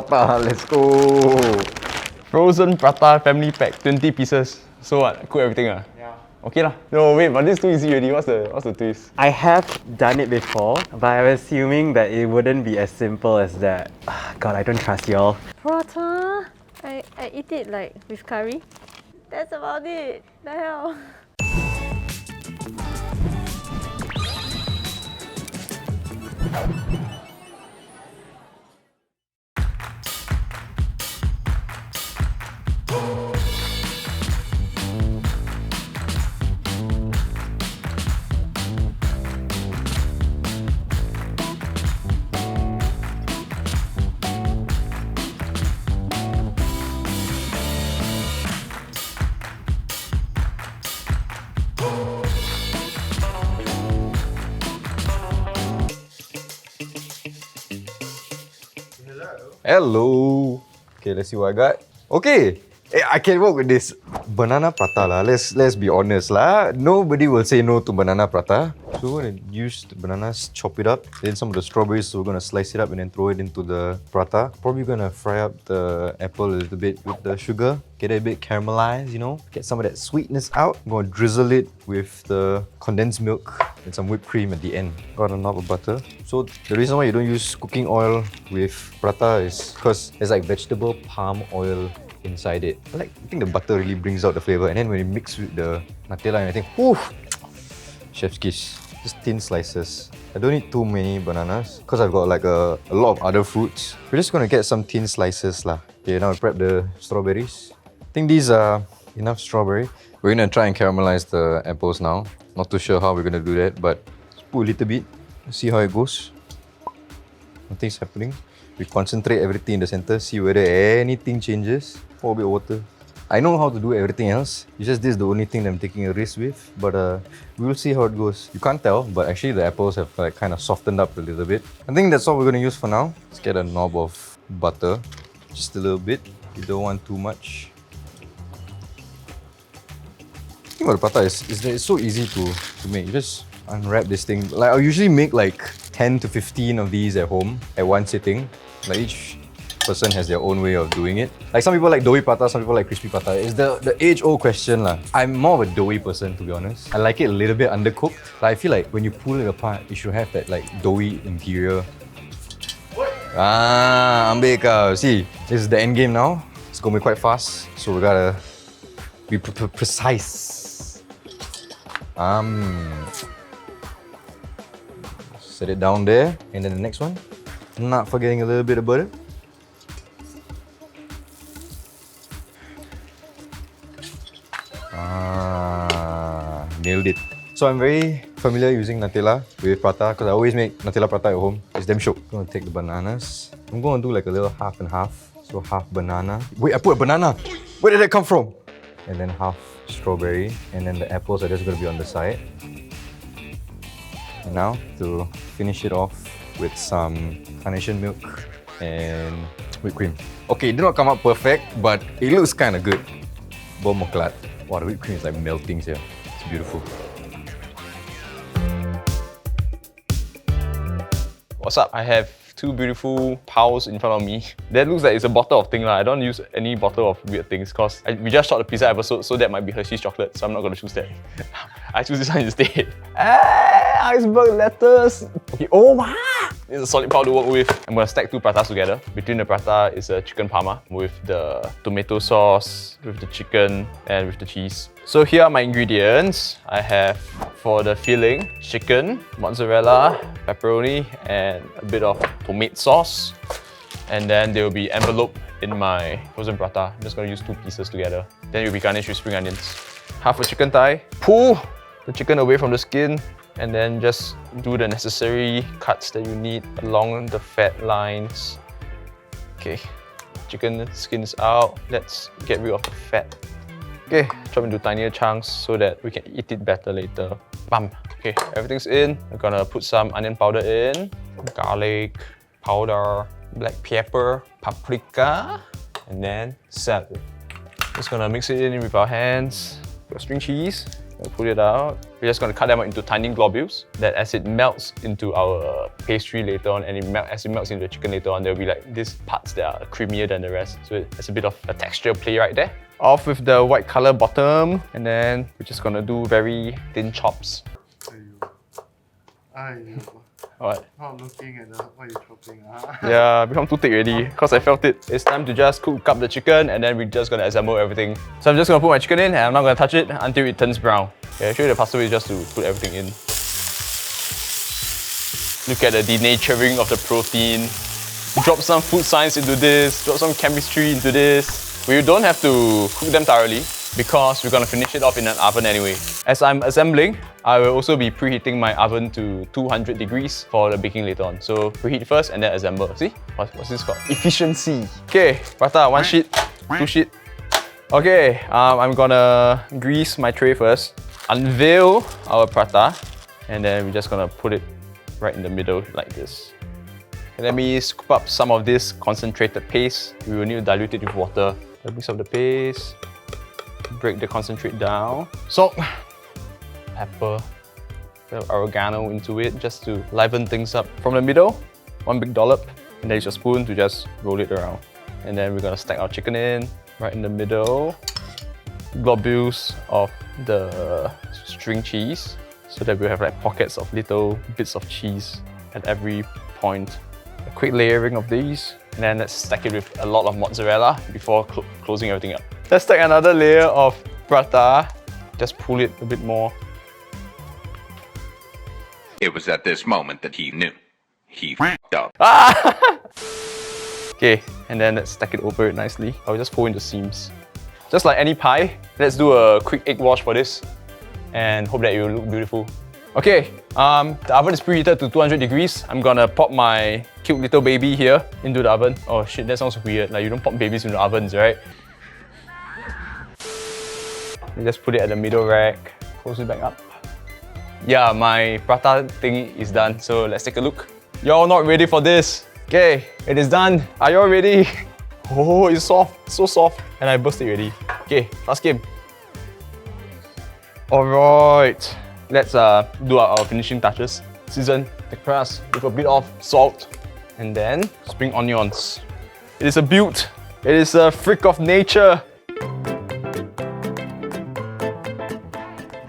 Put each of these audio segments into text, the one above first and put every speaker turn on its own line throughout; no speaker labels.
prata, let's go. Frozen prata family pack, 20 pieces. So what? Cook everything ah?
Yeah.
Okay lah. No wait, but this is too easy already. What's the twist?
I have done it before, but I'm assuming that it wouldn't be as simple as that. God, I don't trust y'all.
Prata, I eat it like with curry. That's about it. The hell.
Hello. Okay, let's see what I got. Okay. I can work with this. Banana prata lah. Let's be honest lah. Nobody will say no to banana prata. So we're gonna use the bananas, chop it up. Then some of the strawberries, so we're gonna slice it up and then throw it into the prata. Probably gonna fry up the apple a little bit with the sugar. Get it a bit caramelized, you know. Get some of that sweetness out. I'm gonna drizzle it with the condensed milk and some whipped cream at the end. Got a knob of butter. So the reason why you don't use cooking oil with prata is because there's like vegetable palm oil inside it. I think the butter really brings out the flavor, and then when you mix with the Nutella and everything, whew, chef's kiss. Just thin slices. I don't need too many bananas because I've got like a lot of other fruits. We're just gonna get some thin slices lah. Okay, now we prep the strawberries. I think these are enough strawberry. We're gonna try and caramelize the apples now. Not too sure how we're gonna do that, but just put a little bit. See how it goes. Nothing's happening. We concentrate everything in the center, see whether anything changes. Pour a bit of water. I know how to do everything else. It's just this is the only thing that I'm taking a risk with. But we will see how it goes. You can't tell, but actually the apples have like kind of softened up a little bit. I think that's all we're gonna use for now. Let's get a knob of butter, just a little bit. You don't want too much. The thing about the prata is that it's so easy to make. You just unwrap this thing. Like I'll usually make like 10 to 15 of these at home at one sitting. Like each person has their own way of doing it. Like some people like doughy prata, some people like crispy prata. It's the age-old question lah. I'm more of a doughy person, to be honest. I like it a little bit undercooked. Like I feel like when you pull it apart, it should have that like doughy interior. Ambil kau. See, this is the end game now. It's gonna be quite fast, so we gotta be precise. Set it down there, and then the next one. Not forgetting a little bit of butter. Nailed it. So I'm very familiar using Nutella with prata because I always make Nutella prata at home. It's damn shook. I'm gonna take the bananas. I'm gonna do like a little half and half. So half banana. Wait, I put a banana. Where did that come from? And then half strawberry. And then the apples are just gonna be on the side. And now to finish it off with some carnation milk and whipped cream. Okay, it did not come out perfect, but it looks kind of good. Bon moklat. Wow, the whipped cream is like melting here. It's beautiful. What's up? I have two beautiful piles in front of me. That looks like it's a bottle of thing lah. I don't use any bottle of weird things because we just shot the pizza episode, so that might be Hershey's chocolate, so I'm not gonna choose that. I choose this one instead. Iceberg lettuce. Okay, oh wow! It's a solid pile to work with. I'm gonna stack two pratas together. Between the prata is a chicken parma with the tomato sauce, with the chicken, and with the cheese. So here are my ingredients. I have, for the filling, chicken, mozzarella, pepperoni, and a bit of tomato sauce. And then they will be enveloped in my frozen prata. I'm just gonna use two pieces together. Then it will be garnished with spring onions. Half a chicken thigh. Pull the chicken away from the skin, and then just do the necessary cuts that you need along the fat lines. Okay, chicken skin is out. Let's get rid of the fat. Okay, chop into tinier chunks so that we can eat it better later. Bam! Okay, everything's in. I'm gonna put some onion powder in, garlic powder, black pepper, paprika, and then celery. Just gonna mix it in with our hands. Got string cheese.
We'll pull it out. We're just going to cut them out into tiny globules that as it melts into our pastry later on and as it melts into the chicken later on, there'll be like these parts that are creamier than the rest. So there's a bit of a texture play right there. Off with the white color bottom, and then we're just going to do very thin chops. What?
Not looking at what you're chopping.
Yeah, become too thick already because I felt it. It's time to just cook up the chicken and then we're just gonna assemble everything. So I'm just gonna put my chicken in and I'm not gonna touch it until it turns brown. Okay, I'll show you the faster way just to put everything in. Look at the denaturing of the protein. Drop some food science into this, drop some chemistry into this. We don't have to cook them thoroughly because we're gonna finish it off in an oven anyway. As I'm assembling, I will also be preheating my oven to 200 degrees for the baking later on. So preheat first and then assemble. See? What's this called? Efficiency. Okay, Prata, 1 sheet, 2 sheet. Okay, I'm gonna grease my tray first. Unveil our Prata, and then we're just gonna put it right in the middle like this. And let me scoop up some of this concentrated paste. We will need to dilute it with water. A mix of the paste. Break the concentrate down. Salt, pepper, a bit of oregano into it just to liven things up. From the middle, 1 big dollop, and then use your spoon to just roll it around. And then we're gonna stack our chicken in right in the middle. Globules of the string cheese so that we have like pockets of little bits of cheese at every point. A quick layering of these, and then let's stack it with a lot of mozzarella before closing everything up. Let's stack another layer of Prata. Just pull it a bit more.
It was at this moment that he knew. He f***ed up.
Okay, and then let's stack it over it nicely. I'll just pull in the seams. Just like any pie, let's do a quick egg wash for this and hope that it will look beautiful. Okay, the oven is preheated to 200 degrees. I'm gonna pop my cute little baby here into the oven. Oh shit, that sounds weird. Like you don't pop babies into ovens, right? You just put it at the middle rack, close it back up. Yeah, my Prata thing is done, so let's take a look. Y'all not ready for this? Okay, it is done. Are y'all ready? Oh, it's soft, so soft. And I burst it already. Okay, last game. Alright, let's do our finishing touches. Season the crust with a bit of salt and then spring onions. It is a beaut. It is a freak of nature.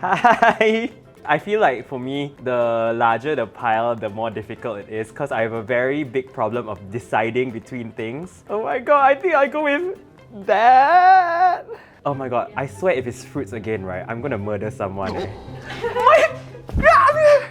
Hi! I feel like for me, the larger the pile, the more difficult it is because I have a very big problem of deciding between things. Oh my god, I think I go with that! Oh my god, I swear if it's fruits again, right, I'm gonna murder someone. My god!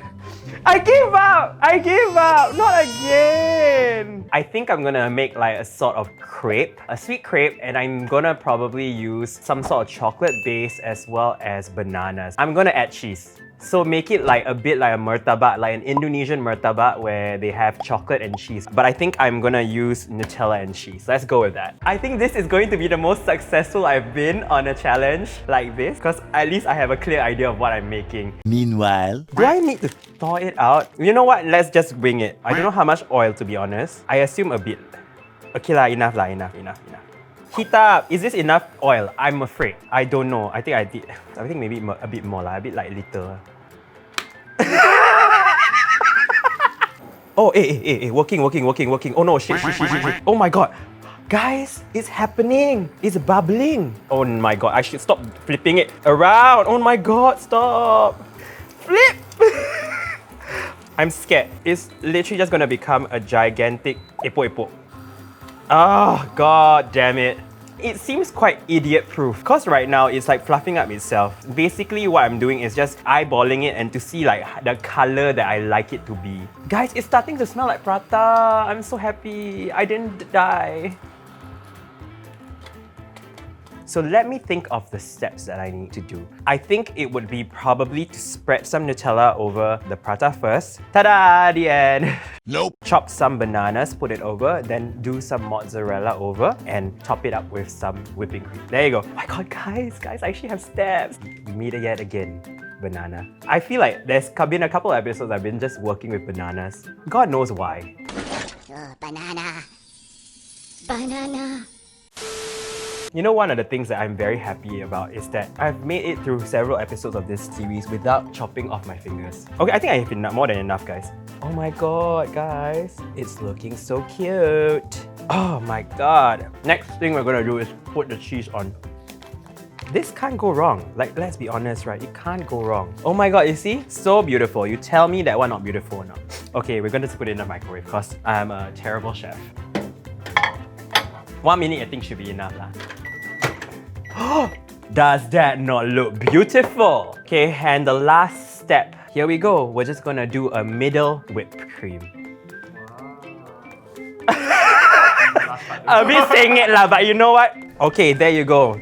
I gave up! I gave up! Not again! I think I'm gonna make like a sort of crepe, a sweet crepe, and I'm gonna probably use some sort of chocolate base as well as bananas. I'm gonna add cheese. So make it like a bit like a murtabak, like an Indonesian murtabak where they have chocolate and cheese. But I think I'm gonna use Nutella and cheese. Let's go with that. I think this is going to be the most successful I've been on a challenge like this because at least I have a clear idea of what I'm making.
Meanwhile,
Do I need to thaw it out? You know what? Let's just wing it. I don't know how much oil to be honest. I assume a bit. Okay lah, enough. Heat up. Is this enough oil? I'm afraid. I don't know. I think I did. I think maybe a bit more lah. A bit like little. Oh, hey, working. Oh no, shit. Oh my god. Guys, it's happening. It's bubbling. Oh my god, I should stop flipping it around. Oh my god, stop. Flip. I'm scared. It's literally just gonna become a gigantic epok-epok. Oh, god damn it. It seems quite idiot-proof because right now it's like fluffing up itself. Basically what I'm doing is just eyeballing it and to see like the color that I like it to be. Guys, it's starting to smell like Prata. I'm so happy. I didn't die. So let me think of the steps that I need to do. I think it would be probably to spread some Nutella over the Prata first. Ta-da! The end!
nope.
Chop some bananas, put it over, then do some mozzarella over and top it up with some whipping cream. There you go. Oh my god, guys, I actually have steps. Meet yet again. Banana. I feel like there's been a couple of episodes I've been just working with bananas. God knows why.
Banana.
You know, one of the things that I'm very happy about is that I've made it through several episodes of this series without chopping off my fingers. Okay, I think I have more than enough, guys. Oh my god, guys. It's looking so cute. Oh my god. Next thing we're gonna do is put the cheese on. This can't go wrong. Like, let's be honest, right? It can't go wrong. Oh my god, you see? So beautiful. You tell me that one not beautiful or not. Okay, we're gonna put it in the microwave because I'm a terrible chef. 1 minute I think should be enough lah. Does that not look beautiful? Okay, and the last step. Here we go. We're just gonna do a middle whipped cream. A bit saying it lah, but you know what? Okay, there you go.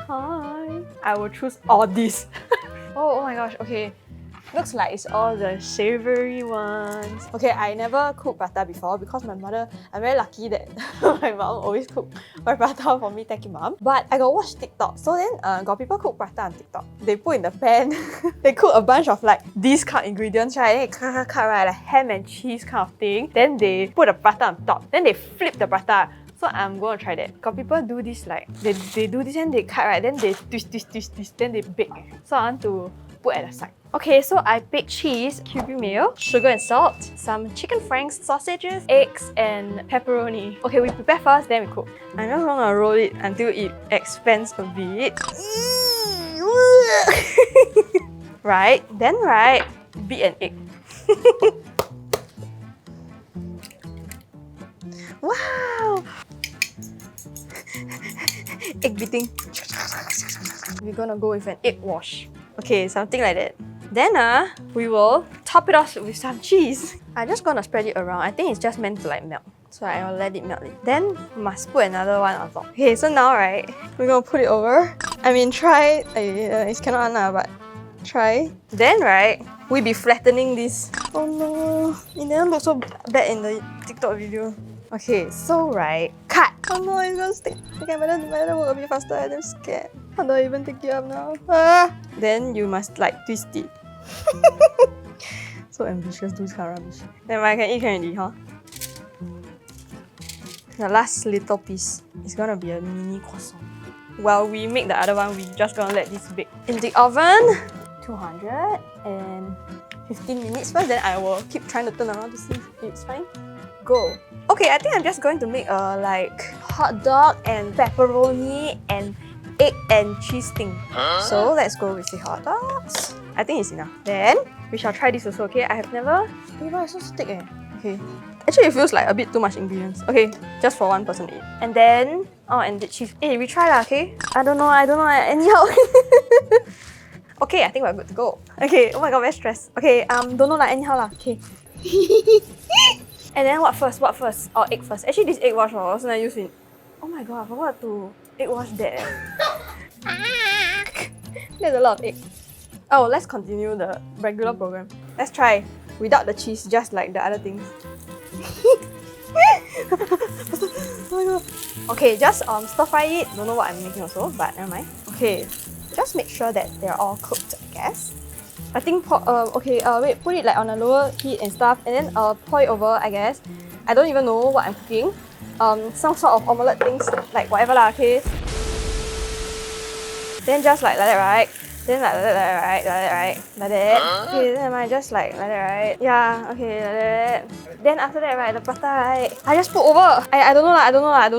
Hi. I will choose all this. Oh my gosh, okay. Looks like it's all the savoury ones. Okay, I never cooked prata before because my mother, I'm very lucky that my mom always cook my prata for me, thank you mom. But I got watch TikTok, so then got people cook prata on TikTok. They put in the pan, they cook a bunch of like these kind of ingredients, right? Then they cut, right, like ham and cheese kind of thing. Then they put the prata on top. Then they flip the prata. So I'm gonna try that. Got people do this like, they do this and they cut, right? Then they twist, then they bake. So I want to put at the side. Okay, so I baked cheese, cubey mayo, sugar and salt, some chicken franks, sausages, eggs, and pepperoni. Okay, we prepare first, then we cook. I'm just gonna roll it until it expands a bit. Right, then beat an egg. Wow! Egg beating. We're gonna go with an egg wash. Okay, something like that. Then we will top it off with some cheese. I'm just gonna spread it around. I think it's just meant to like melt. So I'll let it melt. Then must put another one on top. Okay, so now right, we're gonna put it over. I mean try, it's cannot but try. Then right, we be flattening this. Oh no, it never look so bad in the TikTok video. Okay, so right, cut. Oh no, it's gonna stick. Okay, better work a bit faster. I'm scared. How do I even take it up now? Then you must like twist it. So ambitious, do this kind of rubbish. Then I can eat already, huh? The last little piece is gonna be a mini croissant. While we make the other one, we just gonna let this bake in the oven. 215 minutes first. Then I will keep trying to turn around to see if it's fine. Go. Okay, I think I'm just going to make a like hot dog and pepperoni and egg and cheese thing. So let's go with the hot dogs. I think it's enough. Then we shall try this also, okay? I have never... Wow, it's so thick eh. Okay. Actually, it feels like a bit too much ingredients. Okay, just for one person to eat. And then... Oh, and the cheese. Hey, we try lah, okay? I don't know, anyhow. Okay, I think we're good to go. Okay, oh my god, very stressed. Okay, don't know lah, anyhow lah, okay. And then what first? Oh, egg first. Actually, this egg wash was not used in... Oh my god, I forgot to egg wash that. There's a lot of egg. Oh, let's continue the regular program. Let's try without the cheese, just like the other things. Oh my god. Okay, just stir fry it. Don't know what I'm making also, but never mind. Okay, just make sure that they're all cooked, I guess. I think, wait, put it like on a lower heat and stuff, and then pour it over, I guess. I don't even know what I'm cooking. Some sort of omelette things, like whatever lah, okay? Then just like that, right? Then like that, right? Like that. Okay, then I just like that, right? Yeah, okay, like that. Then after that, right, the prata, right? I just put over. I don't know. I don't know. I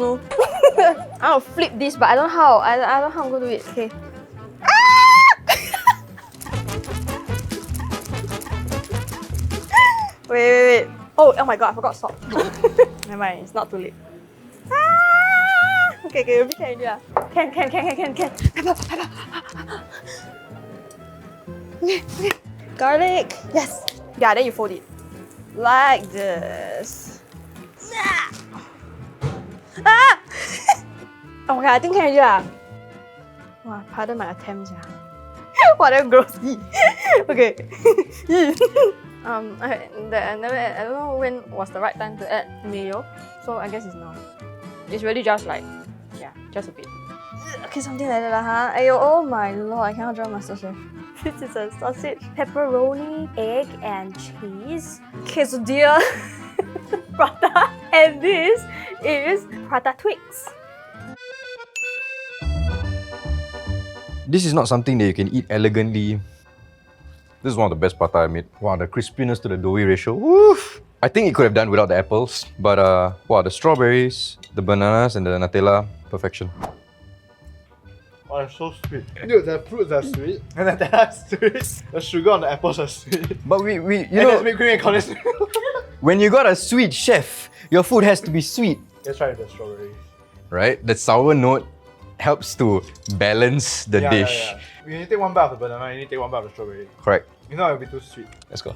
want to flip this, but I don't know how. I don't know how I'm going to do it. Okay. Wait. Oh my god, I forgot salt. Never mind, it's not too late. Okay, we can do that. Can. Pepper. Okay. Garlic. Yes. Yeah, then you fold it. Like this. Oh my god, I think can do that. Wow, pardon my attempts, yeah. What a gross. Okay. I don't know when was the right time to add mayo, so I guess it's now. It's really just like, yeah, just a bit. Okay, something like that, huh? Ayo, oh my lord, I cannot draw MasterChef. This is a sausage, pepperoni, egg, and cheese. Quesadilla. prata, and this is prata twigs.
This is not something that you can eat elegantly. This is one of the best prata I made. Wow, the crispiness to the doughy ratio. Woof! I think it could have done without the apples, but wow, the strawberries, the bananas, and the Nutella, perfection.
Oh, it's so sweet. Dude, the fruits are sweet, and the Nutella is sweet. The sugar on the apples are sweet.
But you
And there's
know,
whipped cream and condensed milk.
when you got a sweet chef, your food has to be sweet,
Let's try the strawberries.
right? The sour note helps to balance the dish.
You need to take one bite of the banana, you need to take one bite of the strawberry.
Correct.
If not, it'll be too sweet.
Let's go.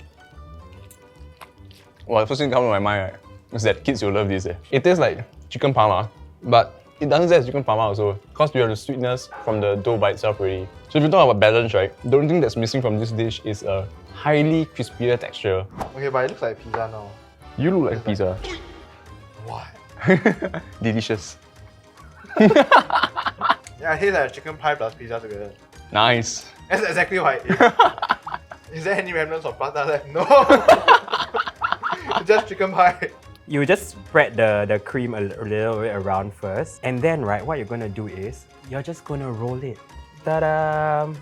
Well, the first thing that comes to my mind, right, is that kids will love this. It tastes like chicken parma, but it doesn't taste like chicken parma also, because you have the sweetness from the dough by itself already. So if you talk about balance, right, the only thing that's missing from this dish is a highly crispier texture.
Okay, but it looks like pizza now.
You look like pizza.
What?
Delicious.
Yeah, it tastes like chicken pie plus pizza together.
Nice.
That's exactly what it is. Is there any remnants of prata left? No! It's just chicken pie.
You just spread the cream a little bit around first, and then right, what you're gonna do is you're just gonna roll it. Ta-da!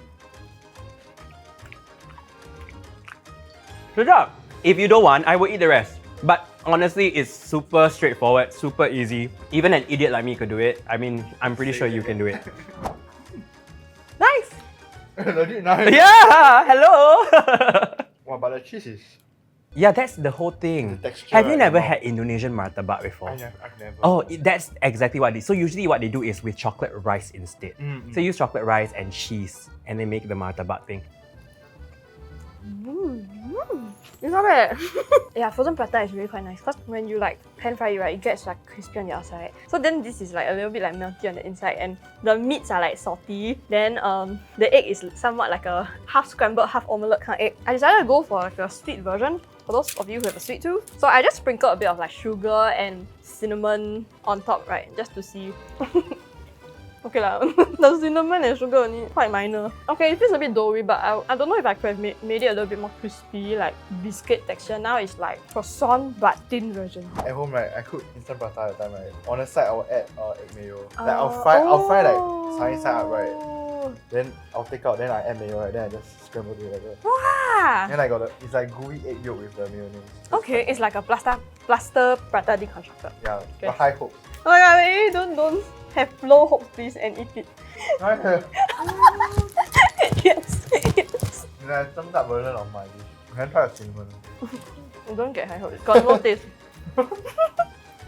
Good job. If you don't want, I will eat the rest. But honestly, it's super straightforward, super easy. Even an idiot like me could do it. I mean, I'm pretty sure you can do it. Nice.
Legit nice.
Yeah. Hello.
Wow, but the cheese is...
Yeah, that's the whole thing.
The texture,
Have you
right,
never
the mouth.
had Indonesian martabak before?
I've never.
Oh, that's exactly what they. So usually what they do is with chocolate rice instead.
Mm.
So use chocolate rice and cheese, and they make the martabak thing.
It's not bad. Yeah, frozen prata is really quite nice because when you like pan fry it, right, it gets like crispy on the outside. So then this is like a little bit like melty on the inside, and the meats are like salty. Then the egg is somewhat like a half scrambled, half omelette kind of egg. I decided to go for like a sweet version for those of you who have a sweet tooth. So I just sprinkled a bit of like sugar and cinnamon on top, right, just to see. Okay lah, the cinnamon and sugar only quite minor. Okay, it feels a bit doughy, but I don't know if I could have made it a little bit more crispy, like biscuit texture. Now it's like croissant but thin version.
At home, right, I cook instant prata at the time, right. On the side, I will add egg mayo. Like I'll fry like sunny side up, right. Then I'll take out, then I add mayo, right. Then I just scramble together.
Wow!
Then I got it's like gooey egg yolk with the mayonnaise.
Okay, it's like a plaster prata deconstructed.
Yeah,
Okay.
but high hopes.
Oh my god, maybe don't have low hopes please and eat it.
I have.
Yes, yes.
It's like a jumped up version of my dish. You can try a cinnamon.
Don't get high hopes. Got no taste.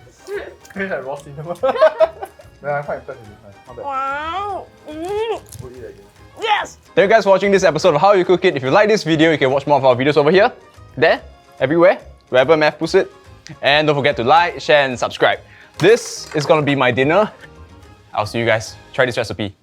Tastes like raw cinnamon. Yeah, I'm quite impressed with this one. Not bad.
Wow.
We'll eat it again.
Yes!
Thank you guys for watching this episode of How You Cook It. If you like this video, you can watch more of our videos over here, there, everywhere, wherever Math puts it. And don't forget to like, share, and subscribe. This is gonna be my dinner. I'll see you guys. Try this recipe.